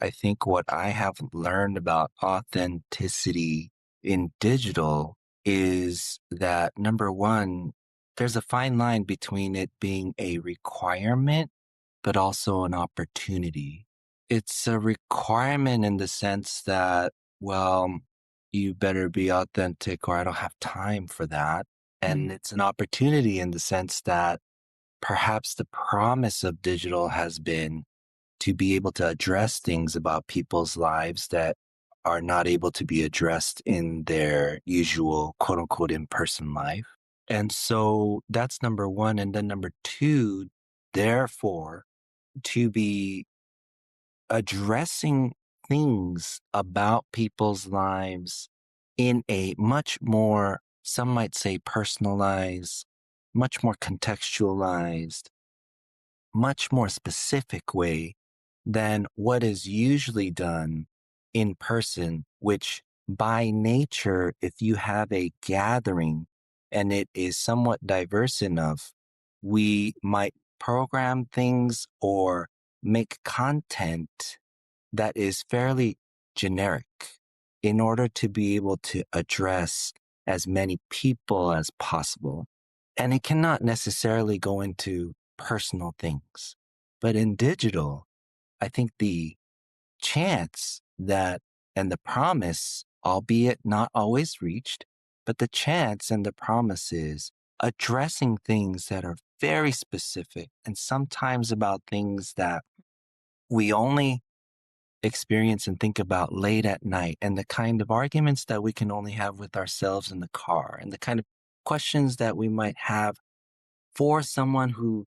I think what I have learned about authenticity in digital is that number one, there's a fine line between it being a requirement, but also an opportunity. It's a requirement in the sense that, well, you better be authentic or I don't have time for that. And Mm, it's an opportunity in the sense that perhaps the promise of digital has been to be able to address things about people's lives that are not able to be addressed in their usual quote unquote in person life. And so that's number one. And then number two, therefore, to be addressing things about people's lives in a much more, some might say personalized, much more contextualized, much more specific way than what is usually done in person, which by nature, if you have a gathering and it is somewhat diverse enough, we might program things or make content that is fairly generic in order to be able to address as many people as possible. And it cannot necessarily go into personal things. But in digital, I think the chance that and the promise, albeit not always reached, but the chance and the promise is addressing things that are very specific and sometimes about things that we only experience and think about late at night and the kind of arguments that we can only have with ourselves in the car and the kind of questions that we might have for someone who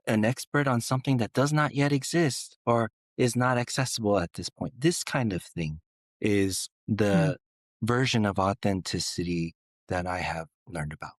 an expert on something that does not yet exist or is not accessible at this point. This kind of thing is mm. the version of authenticity that I have learned about.